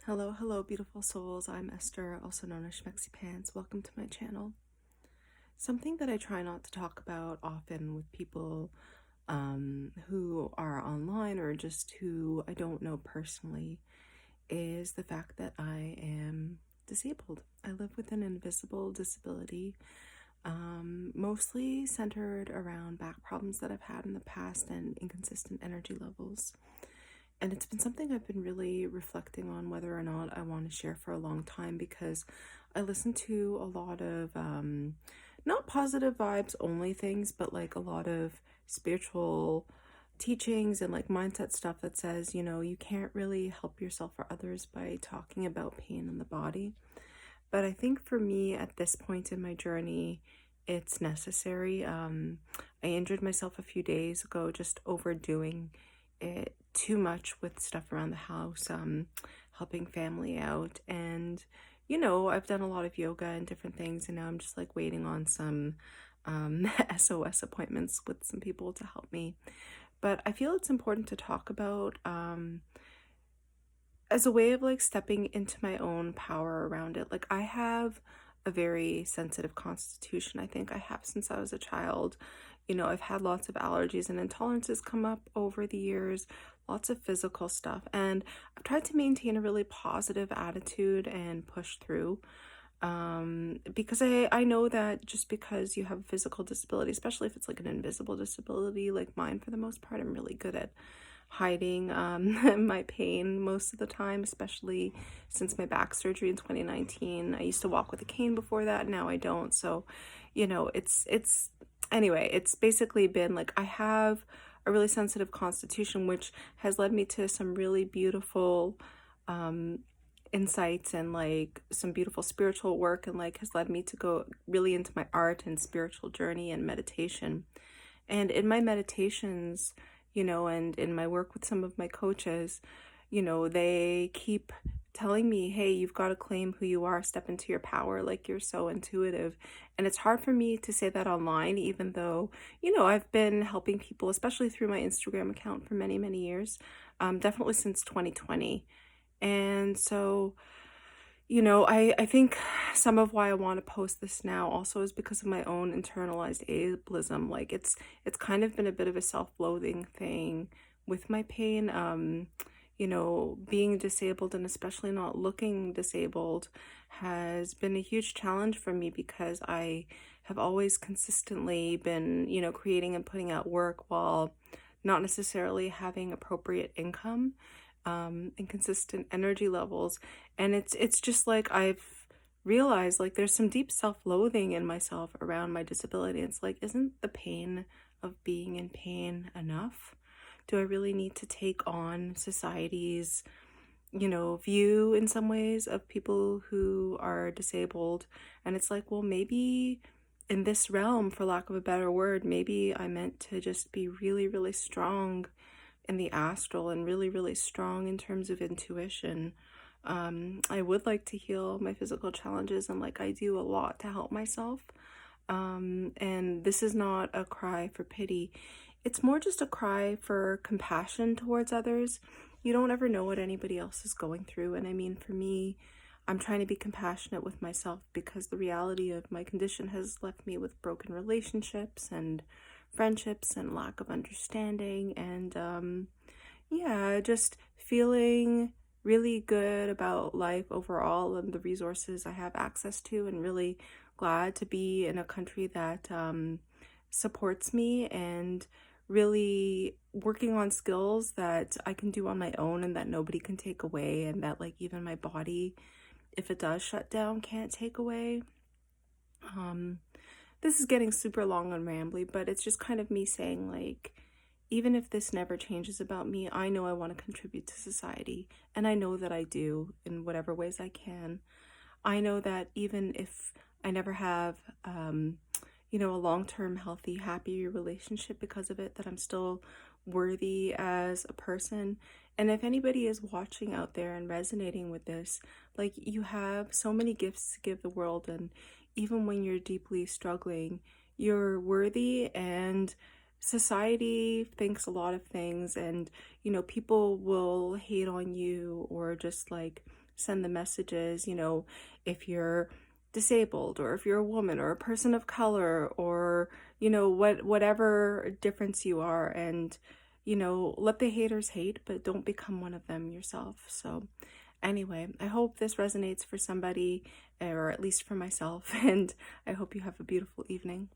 Hello, hello, beautiful souls. I'm Esther, also known as Schmexy Pants. Welcome to my channel. Something that I try not to talk about often with people who are online or just who I don't know personally is the fact that I am disabled. I live with an invisible disability, mostly centered around back problems that I've had in the past and inconsistent energy levels. And it's been something I've been really reflecting on whether or not I want to share for a long time, because I listen to a lot of not positive vibes only things, but like a lot of spiritual teachings and like mindset stuff that says, you can't really help yourself or others by talking about pain in the body. But I think for me at this point in my journey, it's necessary. I injured myself a few days ago, just overdoing it too much with stuff around the house, helping family out. And, I've done a lot of yoga and different things, and now I'm just like waiting on some SOS appointments with some people to help me. But I feel it's important to talk about as a way of like stepping into my own power around it. Like, I have a very sensitive constitution. I think I have since I was a child. I've had lots of allergies and intolerances come up over the years, lots of physical stuff, and I've tried to maintain a really positive attitude and push through. Because I know that just because you have a physical disability, especially if it's like an invisible disability like mine, for the most part, I'm really good at hiding my pain most of the time, especially since my back surgery in 2019. I used to walk with a cane before that, now I don't. So, it's anyway, it's basically been like I have a really sensitive constitution, which has led me to some really beautiful insights and like some beautiful spiritual work, and like has led me to go really into my art and spiritual journey and meditation. And in my meditations, and in my work with some of my coaches, they keep telling me, hey, you've got to claim who you are, step into your power, like you're so intuitive. And it's hard for me to say that online, even though, I've been helping people, especially through my Instagram account, for many, many years, definitely since 2020. And so, I think some of why I want to post this now also is because of my own internalized ableism. Like, it's kind of been a bit of a self-loathing thing with my pain. Being disabled, and especially not looking disabled, has been a huge challenge for me, because I have always consistently been, creating and putting out work while not necessarily having appropriate income, and consistent energy levels. And it's just like I've realized, like, there's some deep self-loathing in myself around my disability. It's like, isn't the pain of being in pain enough? Do I really need to take on society's, view in some ways of people who are disabled? And it's like, well, maybe in this realm, for lack of a better word, maybe I meant to just be really, really strong in the astral and really, really strong in terms of intuition. I would like to heal my physical challenges, and like I do a lot to help myself. And this is not a cry for pity. It's more just a cry for compassion towards others. You don't ever know what anybody else is going through. And I mean, for me, I'm trying to be compassionate with myself, because the reality of my condition has left me with broken relationships and friendships and lack of understanding. And yeah, just feeling really good about life overall and the resources I have access to, and really glad to be in a country that supports me, and really working on skills that I can do on my own and that nobody can take away, and that like even my body, if it does shut down, can't take away. This is getting super long and rambly, but it's just kind of me saying, like, even if this never changes about me, I know I want to contribute to society, and I know that I do in whatever ways I can. I know that even if I never have, a long-term, healthy, happy relationship because of it, that I'm still worthy as a person. And if anybody is watching out there and resonating with this, like, you have so many gifts to give the world, and even when you're deeply struggling, you're worthy. And society thinks a lot of things, and people will hate on you or just like send the messages, if you're disabled or if you're a woman or a person of color or, whatever difference you are. And, let the haters hate, but don't become one of them yourself. So, anyway, I hope this resonates for somebody, or at least for myself, and I hope you have a beautiful evening.